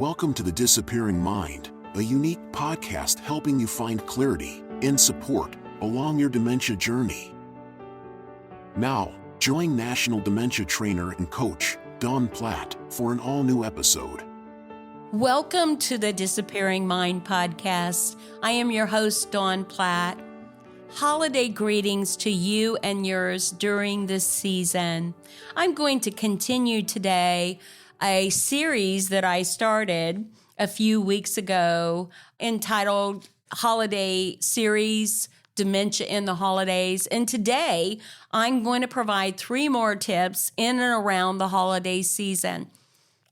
Welcome to The Disappearing Mind, a unique podcast helping you find clarity and support along your dementia journey. Now, join National Dementia Trainer and Coach Dawn Platt for an all-new episode. Welcome to the Disappearing Mind podcast. I am your host, Dawn Platt. Holiday greetings to you and yours during this season. I'm going to continue today a series that I started a few weeks ago entitled Holiday Series, Dementia in the Holidays. And today, I'm going to provide 3 more tips in and around the holiday season.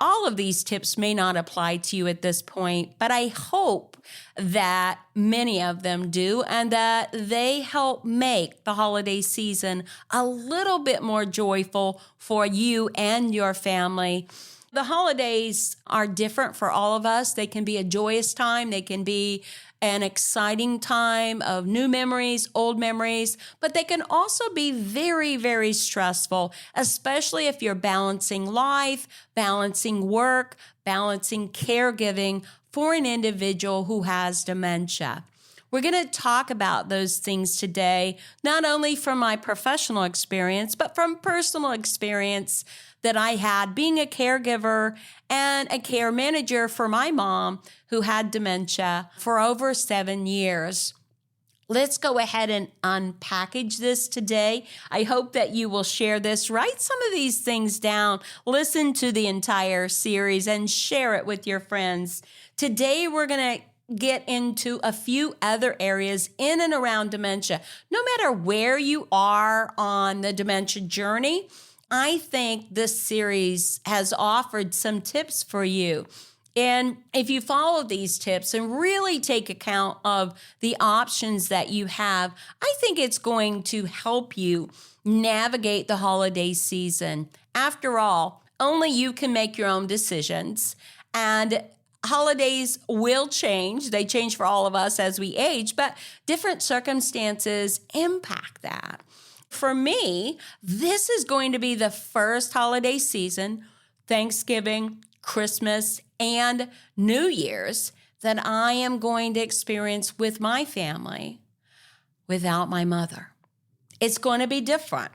All of these tips may not apply to you at this point, but I hope that many of them do and that they help make the holiday season a little bit more joyful for you and your family. The holidays are different for all of us. They can be a joyous time. They can be an exciting time of new memories, old memories, but they can also be very, very stressful, especially if you're balancing life, balancing work, balancing caregiving for an individual who has dementia. We're going to talk about those things today, not only from my professional experience, but from personal experience that I had being a caregiver and a care manager for my mom who had dementia for over 7 years. Let's go ahead and unpackage this today. I hope that you will share this, write some of these things down, listen to the entire series, and share it with your friends. Today, we're going to get into a few other areas in and around dementia. No matter where you are on the dementia journey, I think this series has offered some tips for you. And if you follow these tips and really take account of the options that you have, I think it's going to help you navigate the holiday season. After all, only you can make your own decisions. And holidays will change. They change for all of us as we age, but different circumstances impact that. For me, this is going to be the first holiday season, Thanksgiving, Christmas, and New Year's, that I am going to experience with my family without my mother. It's going to be different.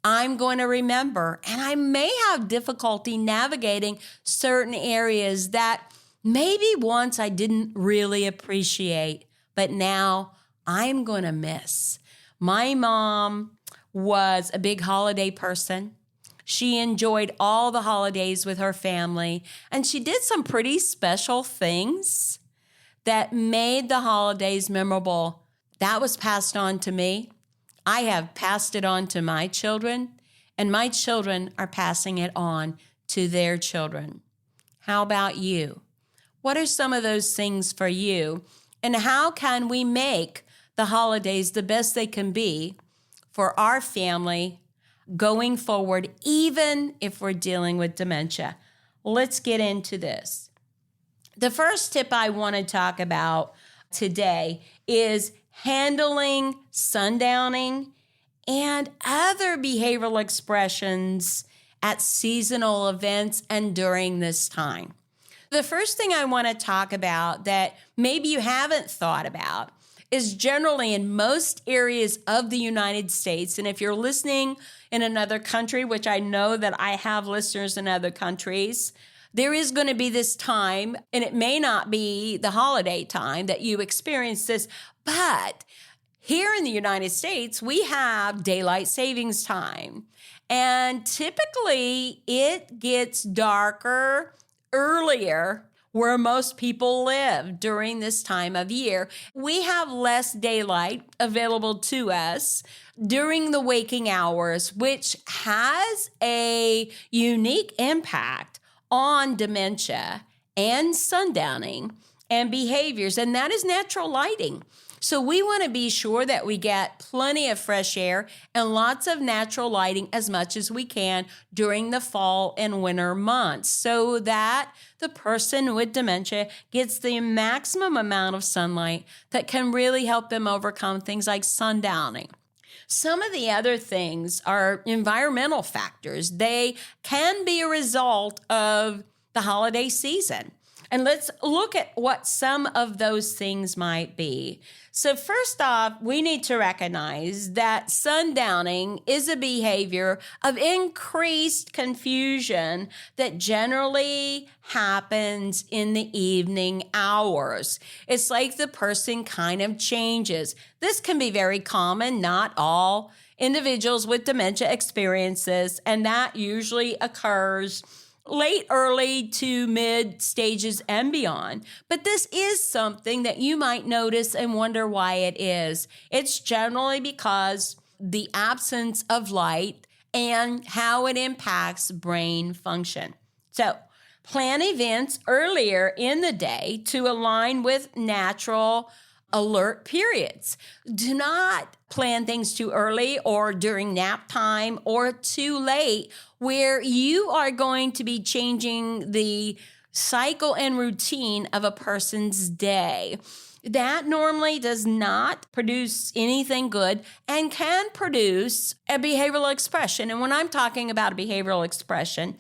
I'm going to remember, and I may have difficulty navigating certain areas that maybe once I didn't really appreciate, but now I'm going to miss. My mom was a big holiday person. She enjoyed all the holidays with her family, and she did some pretty special things that made the holidays memorable. That was passed on to me. I have passed it on to my children, and my children are passing it on to their children. How about you? What are some of those things for you? And how can we make the holidays the best they can be for our family going forward, even if we're dealing with dementia? Let's get into this. The first tip I want to talk about today is handling sundowning and other behavioral expressions at seasonal events and during this time. The first thing I want to talk about that maybe you haven't thought about is generally in most areas of the United States, and if you're listening in another country, which I know that I have listeners in other countries, there is going to be this time, and it may not be the holiday time that you experience this, but here in the United States, we have daylight savings time, and typically it gets darker earlier where most people live during this time of year. We have less daylight available to us during the waking hours, which has a unique impact on dementia and sundowning and behaviors, and that is natural lighting. So we want to be sure that we get plenty of fresh air and lots of natural lighting as much as we can during the fall and winter months so that the person with dementia gets the maximum amount of sunlight that can really help them overcome things like sundowning. Some of the other things are environmental factors. They can be a result of the holiday season. And let's look at what some of those things might be. So first off, we need to recognize that sundowning is a behavior of increased confusion that generally happens in the evening hours. It's like the person kind of changes. This can be very common. Not all individuals with dementia experience this, and that usually occurs late, early to mid stages and beyond. But this is something that you might notice and wonder why it is. It's generally because the absence of light and how it impacts brain function. So plan events earlier in the day to align with natural alert periods. Do not plan things too early or during nap time or too late where you are going to be changing the cycle and routine of a person's day. That normally does not produce anything good and can produce a behavioral expression. And when I'm talking about a behavioral expression,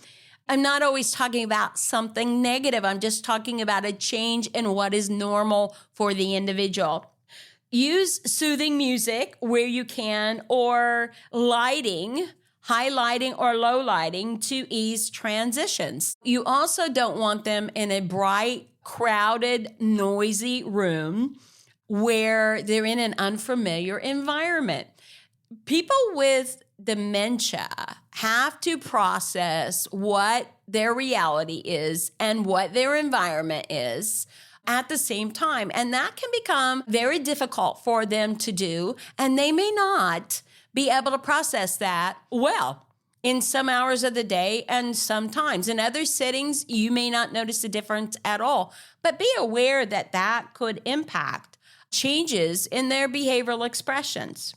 I'm not always talking about something negative. I'm just talking about a change in what is normal for the individual. Use soothing music where you can, or lighting, high lighting or low lighting to ease transitions. You also don't want them in a bright, crowded, noisy room where they're in an unfamiliar environment. People with dementia have to process what their reality is and what their environment is at the same time. And that can become very difficult for them to do. And they may not be able to process that well in some hours of the day and sometimes. In other settings, you may not notice a difference at all. But be aware that that could impact changes in their behavioral expressions.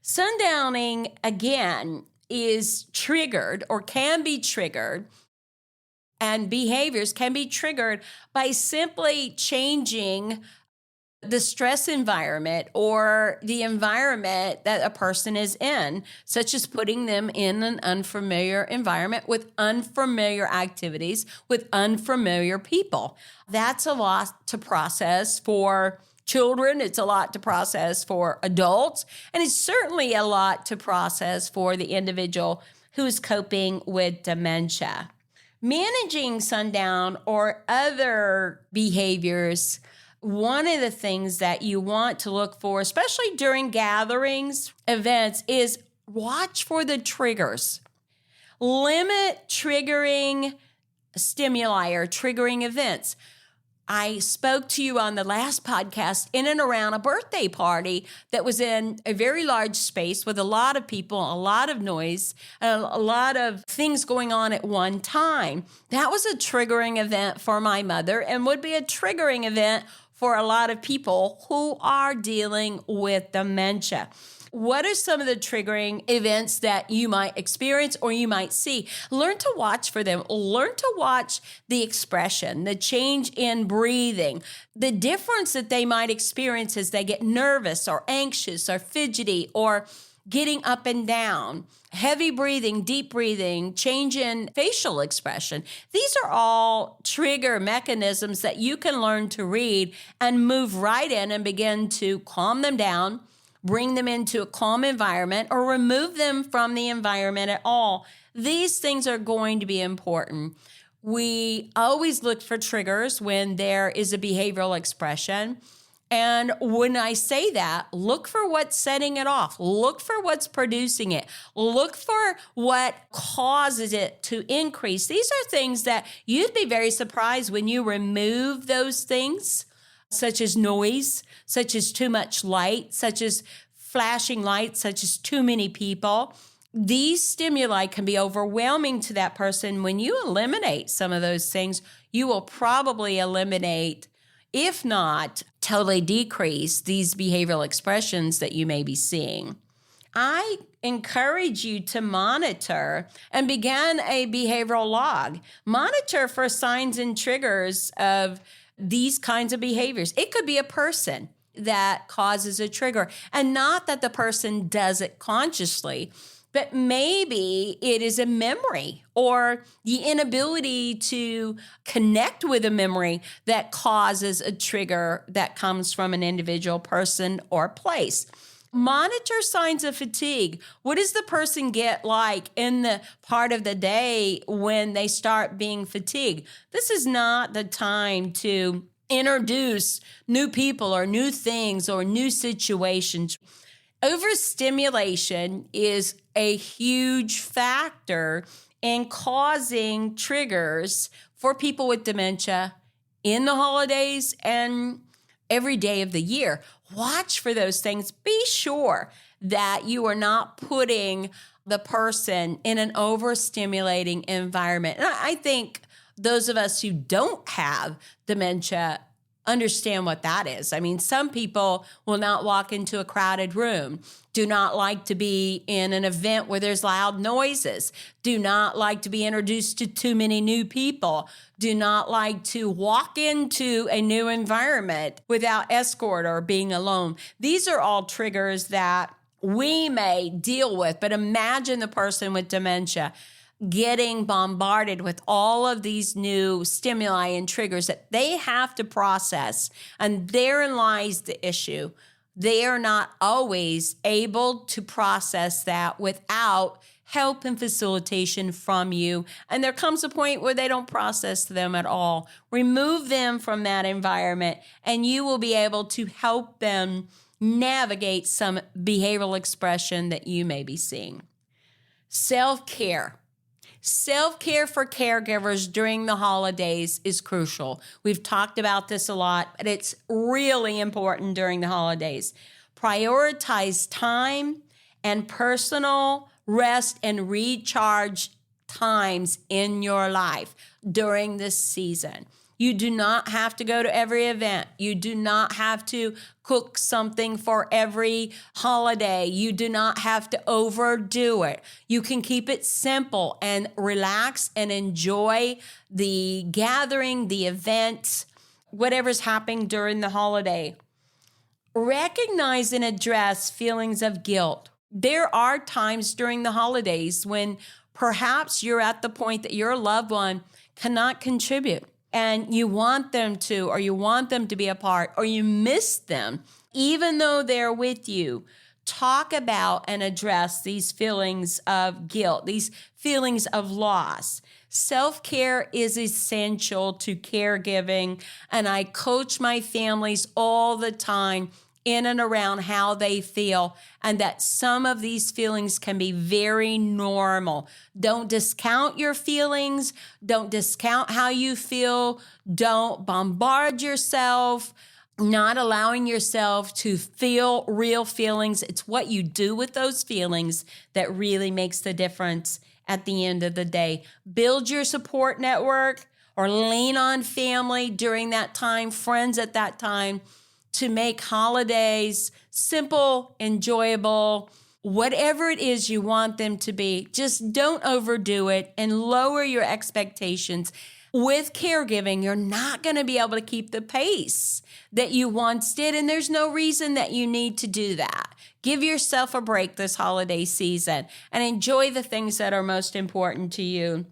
Sundowning, again, is triggered or can be triggered, and behaviors can be triggered by simply changing the stress environment or the environment that a person is in, such as putting them in an unfamiliar environment with unfamiliar activities, with unfamiliar people. That's a lot to process for children. It's a lot to process for adults, and it's certainly a lot to process for the individual who's coping with dementia. Managing sundown or other behaviors, one of the things that you want to look for, especially during gatherings, events, is watch for the triggers. Limit triggering stimuli or triggering events. I spoke to you on the last podcast in and around a birthday party that was in a very large space with a lot of people, a lot of noise, and a lot of things going on at one time. That was a triggering event for my mother and would be a triggering event for a lot of people who are dealing with dementia. What are some of the triggering events that you might experience or you might see? Learn to watch for them. Learn to watch the expression, the change in breathing, the difference that they might experience as they get nervous or anxious or fidgety or getting up and down, heavy breathing, deep breathing, change in facial expression. These are all trigger mechanisms that you can learn to read and move right in and begin to calm them down, bring them into a calm environment, or remove them from the environment at all. These things are going to be important. We always look for triggers when there is a behavioral expression. And when I say that, look for what's setting it off. Look for what's producing it. Look for what causes it to increase. These are things that you'd be very surprised when you remove those things, such as noise, such as too much light, such as flashing lights, such as too many people. These stimuli can be overwhelming to that person. When you eliminate some of those things, you will probably eliminate, if not totally decrease, these behavioral expressions that you may be seeing. I encourage you to monitor and begin a behavioral log. Monitor for signs and triggers of these kinds of behaviors. It could be a person that causes a trigger, and not that the person does it consciously. But maybe it is a memory or the inability to connect with a memory that causes a trigger that comes from an individual person or place. Monitor signs of fatigue. What does the person get like in the part of the day when they start being fatigued? This is not the time to introduce new people or new things or new situations. Overstimulation is a huge factor in causing triggers for people with dementia in the holidays and every day of the year. Watch for those things. Be sure that you are not putting the person in an overstimulating environment. And I think those of us who don't have dementia understand what that is. I mean, some people will not walk into a crowded room, do not like to be in an event where there's loud noises, do not like to be introduced to too many new people, do not like to walk into a new environment without escort or being alone. These are all triggers that we may deal with, but imagine the person with dementia getting bombarded with all of these new stimuli and triggers that they have to process. And therein lies the issue. They are not always able to process that without help and facilitation from you. And there comes a point where they don't process them at all. Remove them from that environment, and you will be able to help them navigate some behavioral expression that you may be seeing. Self-care. Self-care for caregivers during the holidays is crucial. We've talked about this a lot, but it's really important during the holidays. Prioritize time and personal rest and recharge times in your life during this season. You do not have to go to every event. You do not have to cook something for every holiday. You do not have to overdo it. You can keep it simple and relax and enjoy the gathering, the events, whatever's happening during the holiday. Recognize and address feelings of guilt. There are times during the holidays when perhaps you're at the point that your loved one cannot contribute, and you want them to, or you want them to be a part, or you miss them, even though they're with you. Talk about and address these feelings of guilt, these feelings of loss. Self-care is essential to caregiving, and I coach my families all the time in and around how they feel, and that some of these feelings can be very normal. Don't discount your feelings. Don't discount how you feel. Don't bombard yourself, not allowing yourself to feel real feelings. It's what you do with those feelings that really makes the difference at the end of the day. Build your support network or lean on family during that time, friends at that time, to make holidays simple, enjoyable, whatever it is you want them to be. Just don't overdo it and lower your expectations. With caregiving, you're not going to be able to keep the pace that you once did, and there's no reason that you need to do that. Give yourself a break this holiday season and enjoy the things that are most important to you.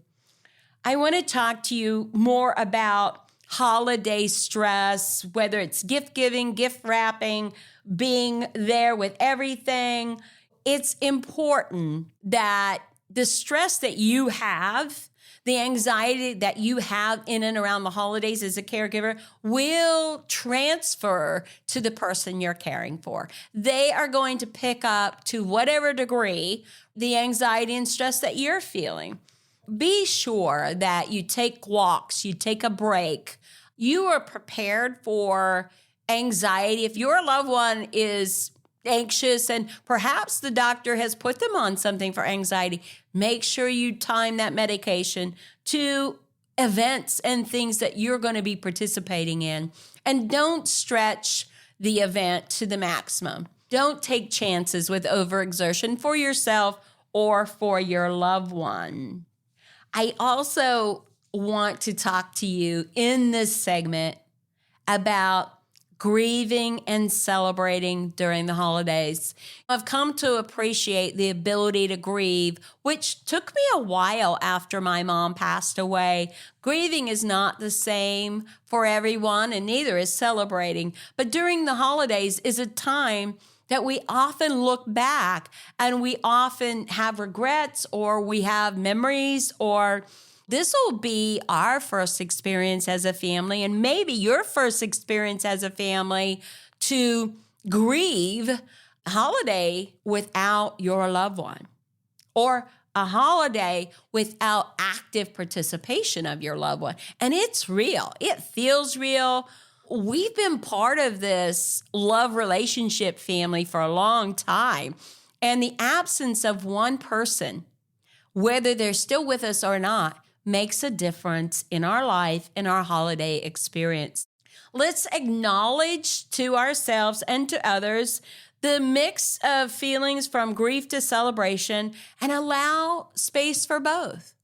I want to talk to you more about holiday stress, whether it's gift giving, gift wrapping, being there with everything. It's important that the stress that you have, the anxiety that you have in and around the holidays as a caregiver will transfer to the person you're caring for. They are going to pick up, to whatever degree, the anxiety and stress that you're feeling. Be sure that you take walks, you take a break. You are prepared for anxiety. If your loved one is anxious and perhaps the doctor has put them on something for anxiety, make sure you time that medication to events and things that you're going to be participating in. And don't stretch the event to the maximum. Don't take chances with overexertion for yourself or for your loved one. I also want to talk to you in this segment about grieving and celebrating during the holidays. I've come to appreciate the ability to grieve, which took me a while after my mom passed away. Grieving is not the same for everyone, and neither is celebrating. But during the holidays is a time that we often look back and we often have regrets, or we have memories, or this will be our first experience as a family, and maybe your first experience as a family to grieve a holiday without your loved one, or a holiday without active participation of your loved one. And it's real. It feels real. We've been part of this love relationship family for a long time, and the absence of one person, whether they're still with us or not, makes a difference in our life, in our holiday experience. Let's acknowledge to ourselves and to others the mix of feelings from grief to celebration, and allow space for both.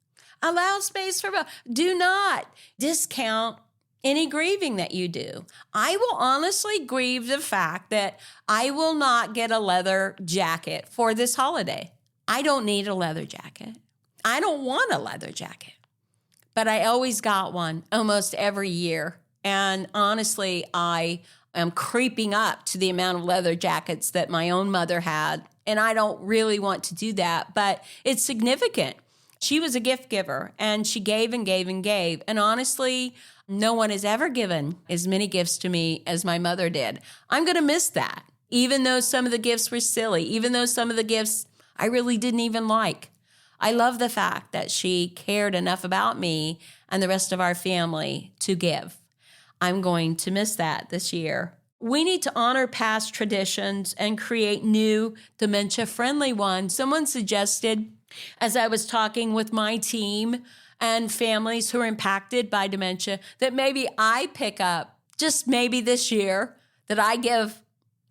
Allow space for both. Do not discount any grieving that you do. I will honestly grieve the fact that I will not get a leather jacket for this holiday. I don't need a leather jacket. I don't want a leather jacket. But I always got one almost every year. And honestly, I am creeping up to the amount of leather jackets that my own mother had. And I don't really want to do that, but it's significant. She was a gift giver, and she gave and gave and gave. And honestly, no one has ever given as many gifts to me as my mother did. I'm going to miss that, even though some of the gifts were silly, even though some of the gifts I really didn't even like. I love the fact that she cared enough about me and the rest of our family to give. I'm going to miss that this year. We need to honor past traditions and create new dementia-friendly ones. Someone suggested, as I was talking with my team and families who are impacted by dementia, that maybe I pick up, just maybe this year, that I give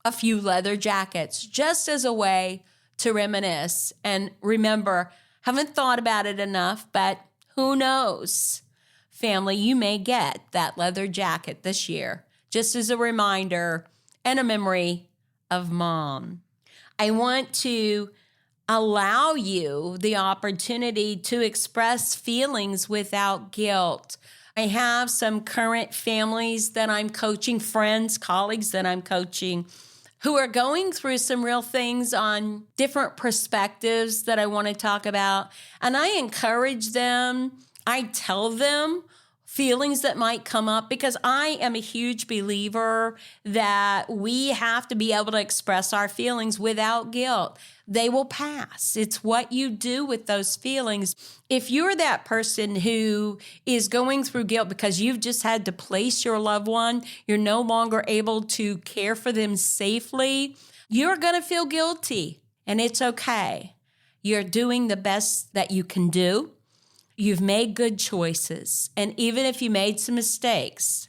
a few leather jackets just as a way to reminisce and remember. Haven't thought about it enough, but who knows? Family, you may get that leather jacket this year, just as a reminder and a memory of Mom. I want to allow you the opportunity to express feelings without guilt. I have some current families that I'm coaching, friends, colleagues that I'm coaching, who are going through some real things on different perspectives that I want to talk about. And I encourage them. I tell them feelings that might come up, because I am a huge believer that we have to be able to express our feelings without guilt. They will pass. It's what you do with those feelings. If you're that person who is going through guilt because you've just had to place your loved one, you're no longer able to care for them safely, you're going to feel guilty, and it's okay. You're doing the best that you can do. You've made good choices. And even if you made some mistakes,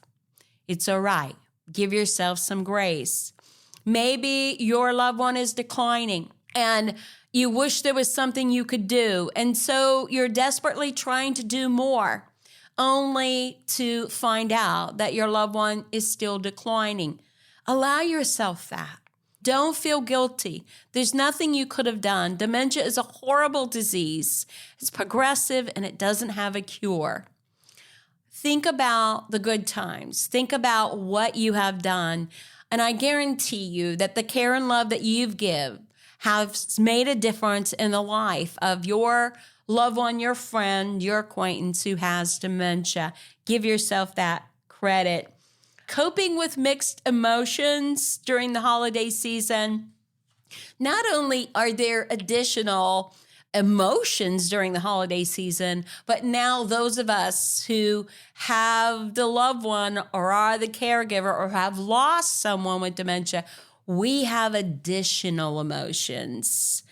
it's all right. Give yourself some grace. Maybe your loved one is declining and you wish there was something you could do. And so you're desperately trying to do more, only to find out that your loved one is still declining. Allow yourself that. Don't feel guilty. There's nothing you could have done. Dementia is a horrible disease. It's progressive and it doesn't have a cure. Think about the good times. Think about what you have done. And I guarantee you that the care and love that you've given has made a difference in the life of your loved one, your friend, your acquaintance who has dementia. Give yourself that credit. Coping with mixed emotions during the holiday season. Not only are there additional emotions during the holiday season, but now those of us who have the loved one or are the caregiver or have lost someone with dementia, we have additional emotions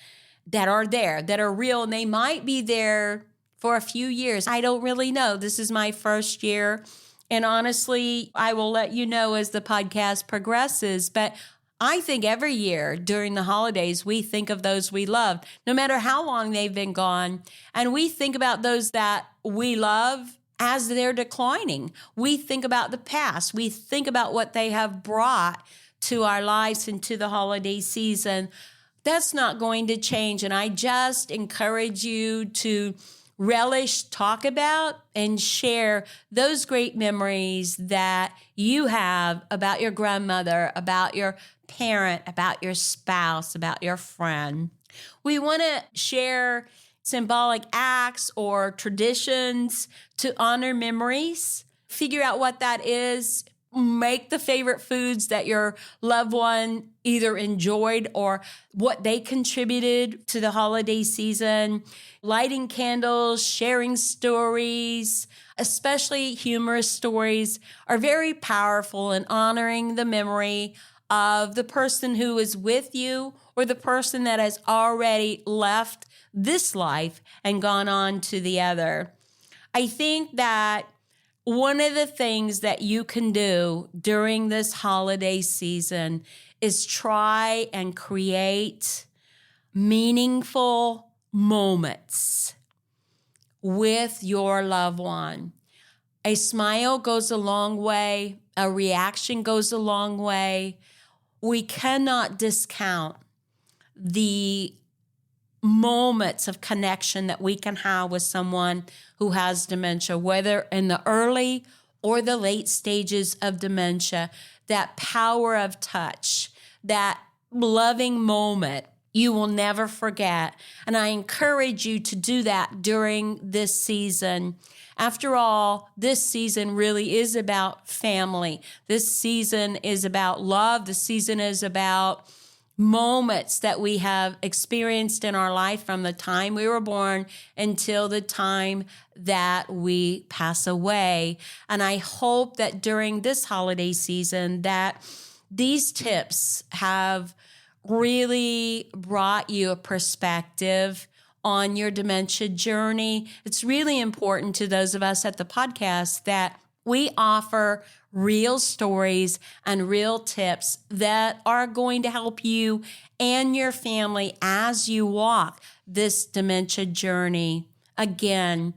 that are there, that are real, and they might be there for a few years. I don't really know. This is my first year. And honestly, I will let you know as the podcast progresses. But I think every year during the holidays, we think of those we loved, no matter how long they've been gone. And we think about those that we love as they're declining. We think about the past. We think about what they have brought to our lives and to the holiday season. That's not going to change. And I just encourage you to relish, talk about, and share those great memories that you have about your grandmother, about your parent, about your spouse, about your friend. We want to share symbolic acts or traditions to honor memories. Figure out what that is. Make the favorite foods that your loved one either enjoyed or what they contributed to the holiday season. Lighting candles, sharing stories, especially humorous stories, are very powerful in honoring the memory of the person who is with you or the person that has already left this life and gone on to the other. I think that one of the things that you can do during this holiday season is try and create meaningful moments with your loved one. A smile goes a long way. A reaction goes a long way. We cannot discount the moments of connection that we can have with someone who has dementia, whether in the early or the late stages of dementia. That power of touch, that loving moment, you will never forget. And I encourage you to do that during this season. After all, this season really is about family. This season is about love. The season is about moments that we have experienced in our life from the time we were born until the time that we pass away. And I hope that during this holiday season that these tips have really brought you a perspective on your dementia journey. It's really important to those of us at the podcast that we offer real stories and real tips that are going to help you and your family as you walk this dementia journey. Again,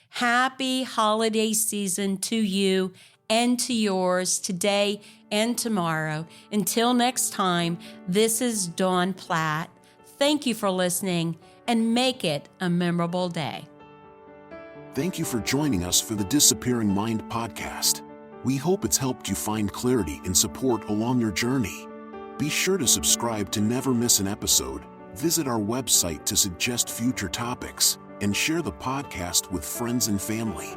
happy holiday season to you and to yours today and tomorrow. Until next time, this is Dawn Platt. Thank you for listening and make it a memorable day. Thank you for joining us for the Disappearing Mind podcast. We hope it's helped you find clarity and support along your journey. Be sure to subscribe to never miss an episode, visit our website to suggest future topics, and share the podcast with friends and family.